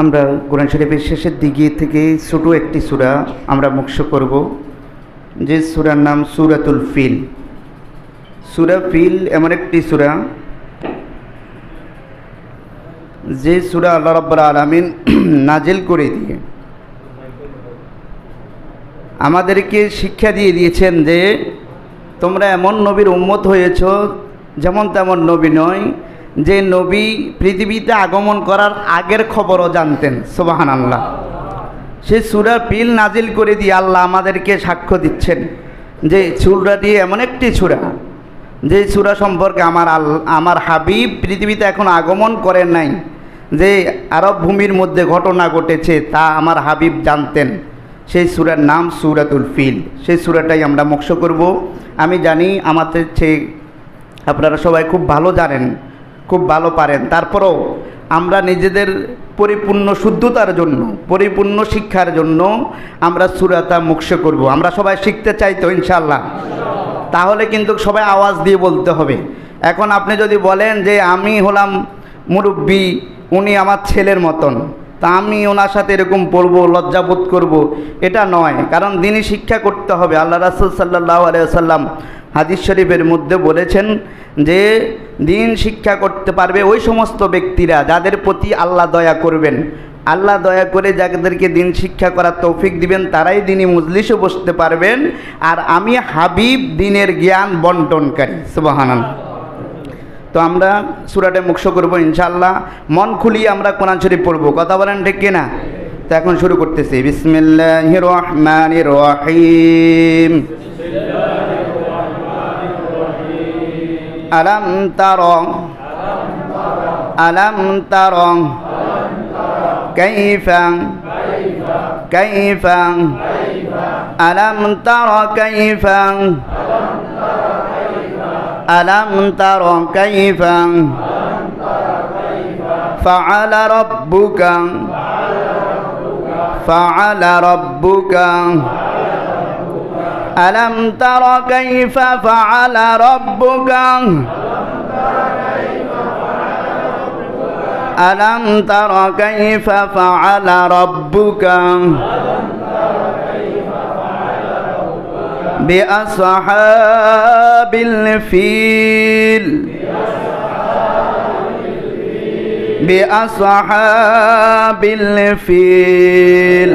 আমরা কোরআন শরীফের শেষের দিকে থেকে ছোট একটি সূরা আমরা মুখস্থ করব, যে সূরার নাম সূরাতুল ফিল। সূরা ফিল এমন একটি সূরা, যে সূরা আল্লাহ রাব্বুল আলামিন নাজিল করে দিয়ে আমাদেরকে শিক্ষা দিয়ে দিয়েছেন যে তোমরা এমন নবীর উম্মত হয়েছ যেমন তেমন নবী নয়, যে নবী পৃথিবীতে আগমন করার আগের খবরও জানতেন। সুবহানাল্লাহ। সেই সূরা ফিল নাজিল করে দিয়ে আল্লাহ আমাদেরকে সাক্ষ্য দিচ্ছেন যে সূরাটি এমন একটি সূরা, যে সূরা সম্পর্কে আমার হাবিব পৃথিবীতে এখন আগমন করেন নাই, যে আরব ভূমির মধ্যে ঘটনা ঘটেছে তা আমার হাবিব জানতেন। সেই সূরার নাম সূরাতুল ফিল। সেই সূরাটাই আমরা মুখস্থ করব। আমি জানি আমাদের চেয়ে আপনারা সবাই খুব ভালো জানেন, খুব ভালো পারেন, তারপরেও আমরা নিজেদের পরিপূর্ণ শুদ্ধতার জন্য, পরিপূর্ণ শিক্ষার জন্য আমরা সূরাটা মুখস্থ করব। আমরা সবাই শিখতে চাই তো ইনশাআল্লাহ? তাহলে কিন্তু সবাই আওয়াজ দিয়ে বলতে হবে। এখন আপনি যদি বলেন যে আমি হলাম মুরব্বী, উনি আমার ছেলের মতন, তা আমি ওনার সাথে এরকম পড়বো, লজ্জাবোধ করব, এটা নয়। কারণ দিনই শিক্ষা করতে হবে। আল্লাহ রাসূল সাল্লাল্লাহু আলাইহি ওয়াসাল্লাম হাদিস শরীফের মধ্যে বলেছেন যে দিন শিক্ষা করতে পারবে ওই সমস্ত ব্যক্তিরা যাদের প্রতি আল্লাহ দয়া করবেন। আল্লাহ দয়া করে যাদেরকে দিন শিক্ষা করার তৌফিক দিবেন তারাই দিনই মজলিসে বসতে পারবেন। আর আমি হাবিব দিনের জ্ঞান বন্টনকারী। সুবহানাল্লাহ। তো আমরা সূরাটা মুখস্থ করব ইনশাআল্লাহ। মন খুলিয়ে আমরা কোরআন শরীফ পড়ব। কথা বলেন ঠিক কিনা? তো এখন শুরু করতেছি। বিসমিল্লাহির রহমানির রহিম। আলাম তারা কাইফা আলাম তারা কাইফা ألم تر كيف فعل ربك ألم تر كيف فعل ربك ألم تر كيف فعل ربك بأصحاب الفيل بأصحاب الفيل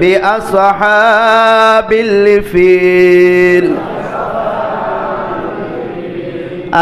بأصحاب الفيل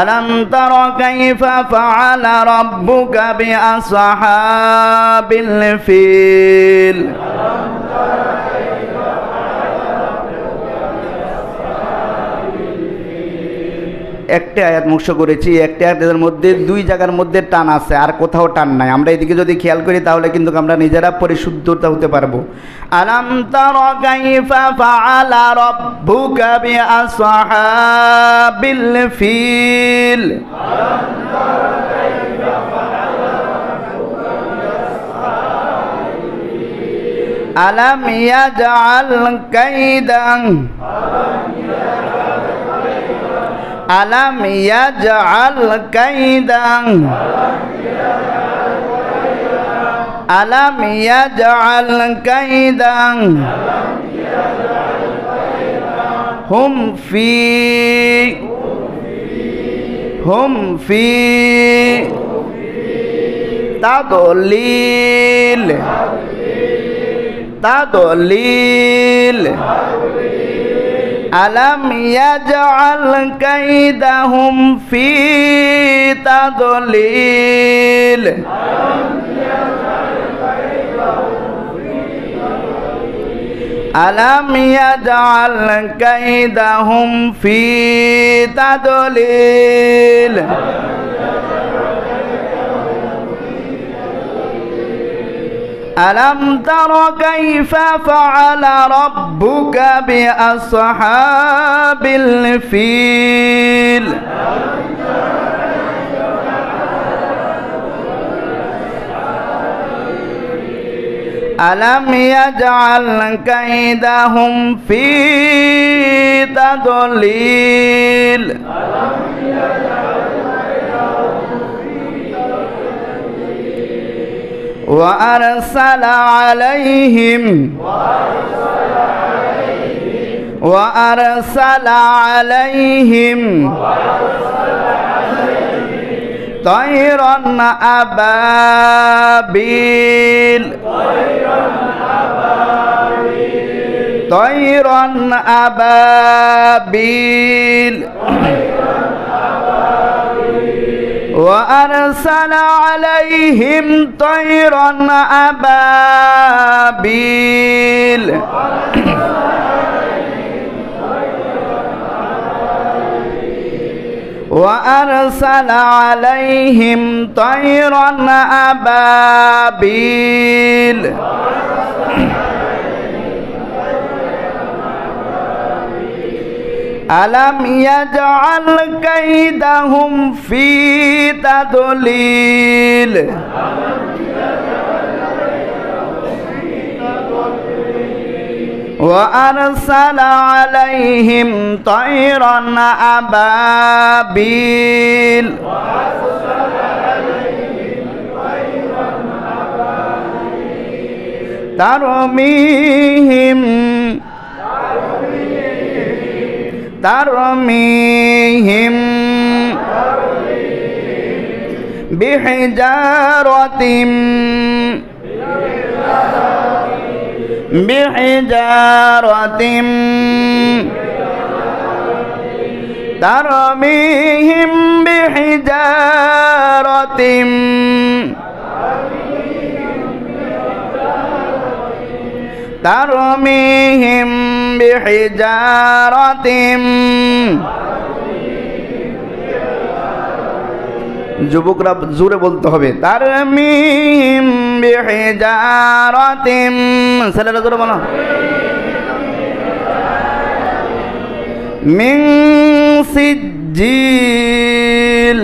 ألم تر كيف فعل ربك بأصحاب الفيل একটা আয়াত মুখস্থ করেছি। একটা আয়াতের মধ্যে দুই জায়গার মধ্যে টান আছে, আর কোথাও টান নাই। আমরা এদিকে যদি খেয়াল করি তাহলে কিন্তু আমরা নিজেরা পরিশুদ্ধতা হতে পারবো। আলাম তারা কাইফা ফাআলা রাব্বুকা বিআসহাবিল ফিল আলাম ইয়াজআল কাইদান ألم يجعل كيدا ألم يجعل كيدا هم في تضليل ألم يجعل كيدهم في تضليل ألم يجعل كيدهم في تضليل ألم تر كيف فعل ربك بأصحاب الفيل ألم يجعل كيدهم في تضليل وأرسل عليهم طيرا أبابيل وأرسل عليهم طيرا أبابيل وأرسل عليهم طيرا أبابيل ألم يجعل كيدهم في تضليل وأرسل عليهم طيرا أبابيل ترميهم بحجارة ترميهم بحجارة যুবকরা জোরে বলতে হবে তারমিহিম বিহিজারাতিম ছেলেরা জোরে বলো মিন সিজ্জিল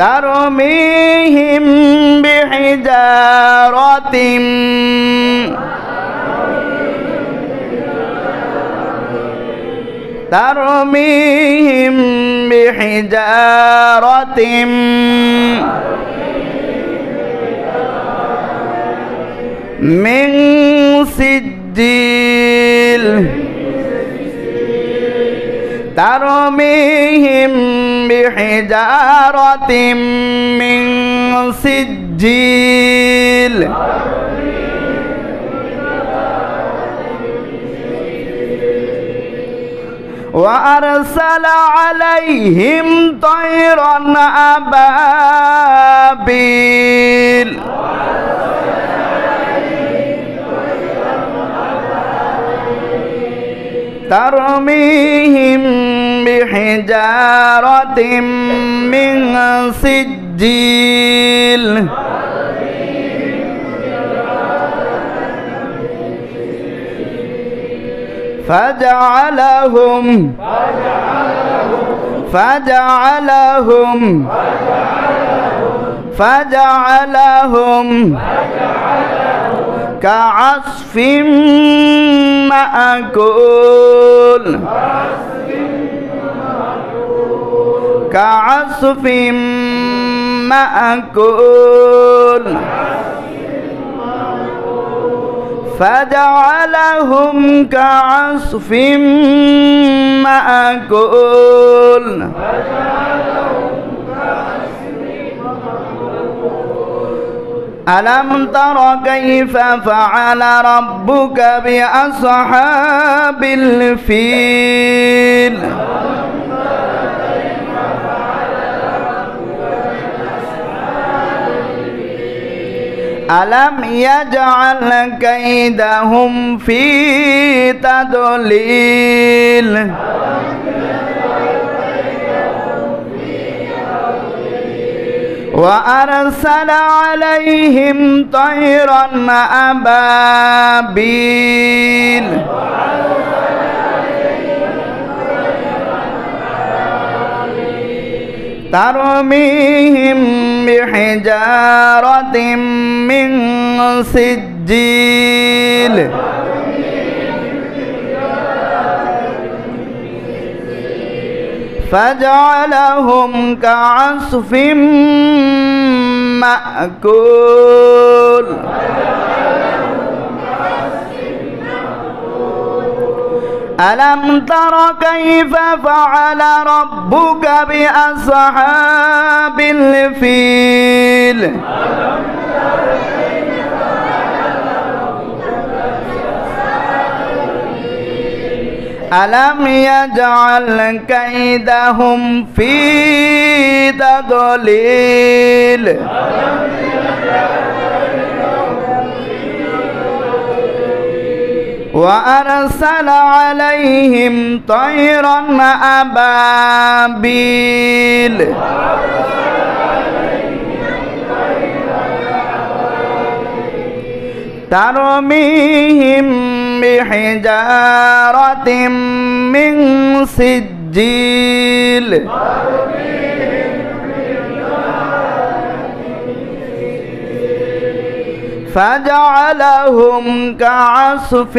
ترميهم بحجارة من سجيل ترميهم بحجارة من سجيل وأرسل عليهم طيرا أبابيل ترميهم بحجارة من سجيل فجعلهم كعصف مأكول فجعلهم كعصف مأكول ألم تر كيف فعل ربك بأصحاب الفيل ألم يجعل كيدهم في تضليل وأرسل عليهم طيرا أبابيل ترميهم بحجارة من سجيل فجعلهم كعصف مأكول ألم تر كيف فعل ربك بأصحاب الفيل ألم يجعل كيدهم في تضليل وأرسل عليهم طيرا أبابيل ترميهم بحجارة من سجيل فجعلهم كعصف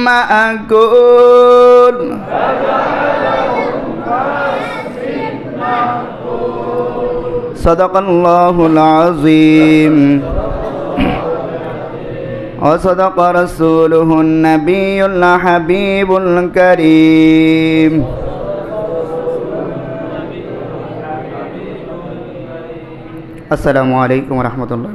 مأكول صدق الله العظيم وصدق رسوله النبي الحبيب الكريم السلام عليكم ورحمة الله